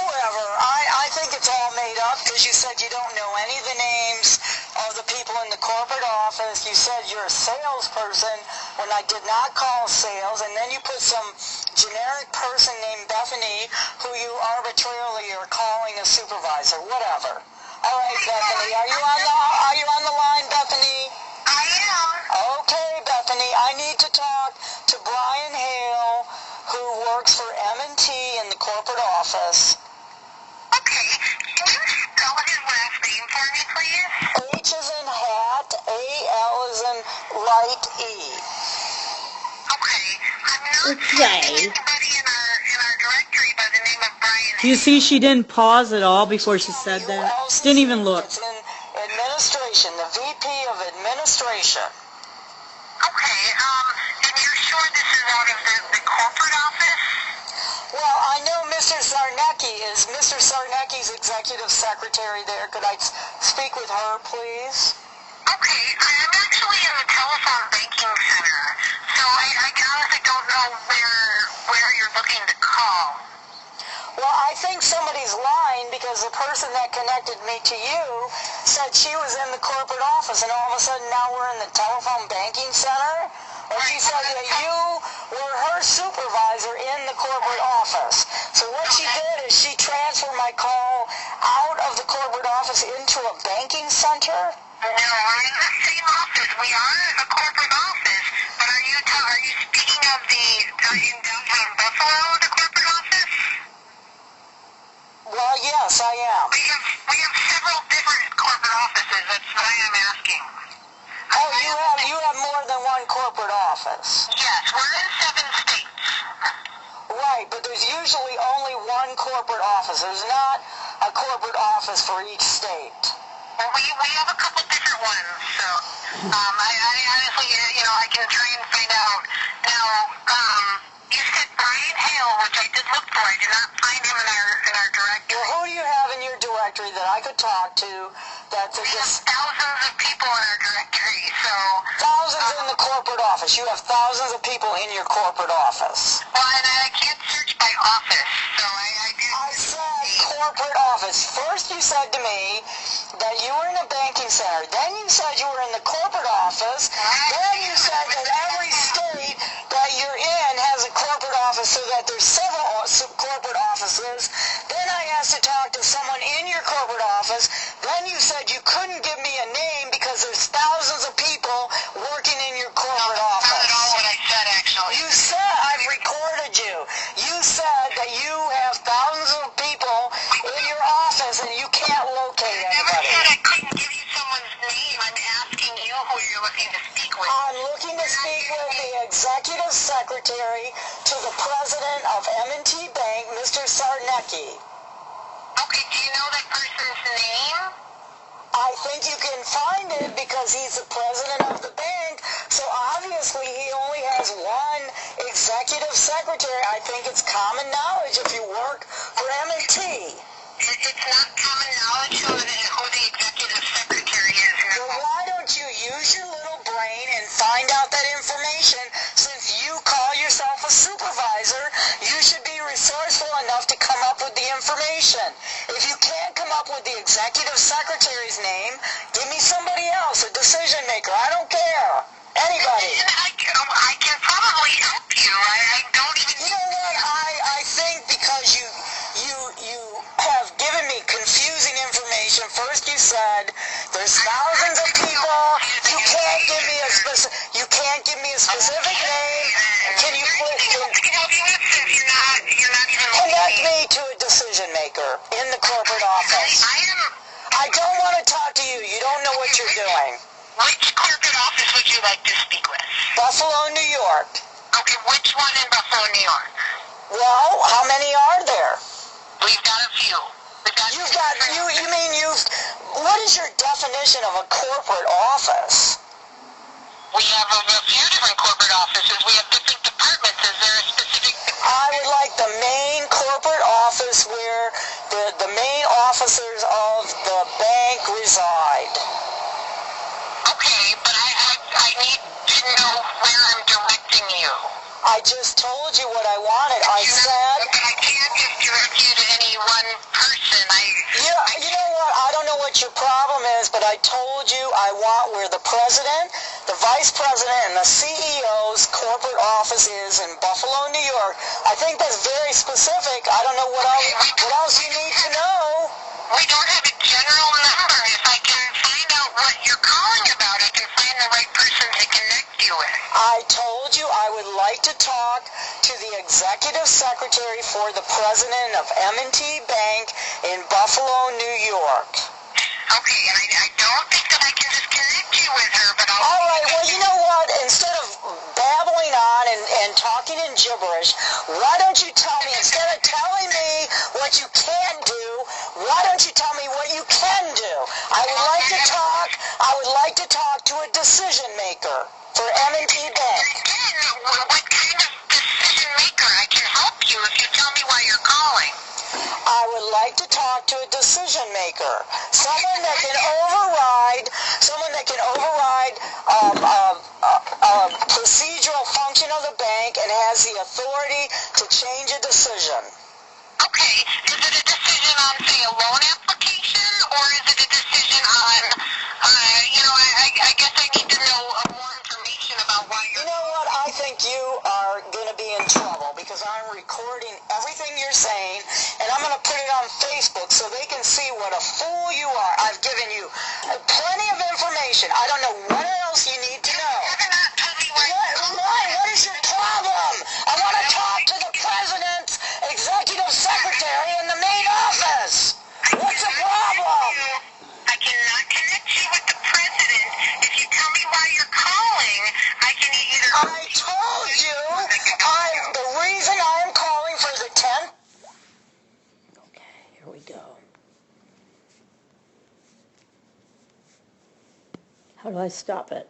whoever. I think it's all made up because you said you don't know any of the names of the people in the corporate office. You said you're a salesperson when I did not call sales, and then you put some generic person named Bethany who you arbitrarily are calling a supervisor. Whatever. All right, Bethany, are you on the line, Bethany? I am. Okay, Bethany, I need to talk to Brian Hale, who works for M&T in the corporate office. Okay. Can you spell his last name for me, please? H is in hat, A-L is in light E. Okay. I'm not finding anybody in our directory by the name of Brian Hale. You see, she didn't pause at all before she said that. Didn't even look. It's in administration, the VP of administration. Okay, and you're sure this is out of the corporate office? Well, I know Mr. Sarnecki is Mr. Sarnecki's executive secretary there. Could I speak with her, please? Okay, I'm actually in the telephone banking center, so I honestly don't know where you're looking to call. Well, I think somebody's lying because the person that connected me to you said she was in the corporate office, and all of a sudden now we're in the telephone banking center? And she said that you were her supervisor in the corporate office. So what she did is she transferred my call out of the corporate office into a banking center? No, we're in the same office. We are a corporate office, but are you speaking of in downtown Buffalo, the corporate office? Well, yes, I am. We have several different corporate offices. That's why I'm asking. Oh, you have more than one corporate office. Yes, we're in 7 states. Right, but there's usually only one corporate office. There's not a corporate office for each state. Well, we have a couple different ones, so I honestly, I can try and find out. Now, you said Brian Hale, which I did look for. I did not find him in our directory. Well, who do you have in your directory that I could talk to? That's we have thousands of people in our directory, so... Thousands in the corporate office. You have thousands of people in your corporate office. Well, and I can't search by office, so I said corporate office. First you said to me that you were in a banking center. Then you said you were in the corporate office. Then you said that every state that you're in has a corporate office, so that there's several corporate offices. Then I asked to talk to someone in your corporate office. Then you said you couldn't give me a name because there's thousands of people working in your corporate office. Not at all what I said, actually. You said, I've recorded you. You said that you have thousands of people in your office and you can't locate anybody. I never said I couldn't give you someone's name. I'm asking you who you're looking to speak with. I'm looking to speak with the executive secretary to the president of M&T Bank, Mr. Sarnecki. Okay, do you know that person's name? I think you can find it because he's the president of the bank, so obviously he only has one executive secretary. I think it's common knowledge if you work for M&T. It's not common knowledge who the executive secretary is. Well, why don't you use your little brain and find out that information? Since you call yourself a supervisor, you should be resourceful enough to come up with the information. If you can't come up with the executive secretary's name, give me somebody else, a decision maker. I don't care. Anybody. I can probably help you. I don't even... You know what? I think because you have given me confusing information. First you said there's thousands of people. You can't give me a specific name. Can you connect me to a decision maker in the corporate office? I don't want to talk to you. You don't know what you're doing. Which corporate office would you like to speak with? Buffalo, New York. Okay, which one in Buffalo, New York? Well, how many are there? We've got a few. What is your definition of a corporate office? We have a few different corporate offices. We have different departments. Is there a specific department? I would like the main corporate office where the main officers of the bank reside. Okay, but I need to know where I'm directing you. I just told you what I wanted. I said... I can't just direct you to any one person. You know what? I don't know what your problem is, but I told you I want where the president, the vice president, and the CEO's corporate office is in Buffalo, New York. I think that's very specific. I don't know what else you need to know. We don't have a general number. If I can find out what you're calling about, I can find the right person to connect you with. I told you I would like to talk to the executive secretary for the president of M&T Bank in Buffalo, New York. Okay, and I don't think that I can just connect you with her, but I'll... All right, well, you know what? Instead of babbling on and talking in gibberish, why don't you tell me, instead of telling me what you can't do, why don't you tell me what you can do? I would like to talk to a decision maker for M&T Bank. Again, what kind of decision maker? I can help you if you tell me why you're calling. I would like to talk to a decision maker, someone that can override procedural function of the bank and has the authority to change a decision. Okay, is it a decision on, say, a loan application, or is it a decision on, I guess I need to know more information about why you're... You know what? I think you are going to be in trouble because I'm recording everything you're saying, and I'm going to put it on Facebook so they can see what a fool you are. I've given you plenty of information. I don't know what else you need to know. What is your problem? I want to talk to the president's executive secretary in the main office. What's the problem? I cannot connect you with the president. If you tell me why you're calling, I can either... I told you the reason I'm calling for the 10th. Okay, here we go. How do I stop it?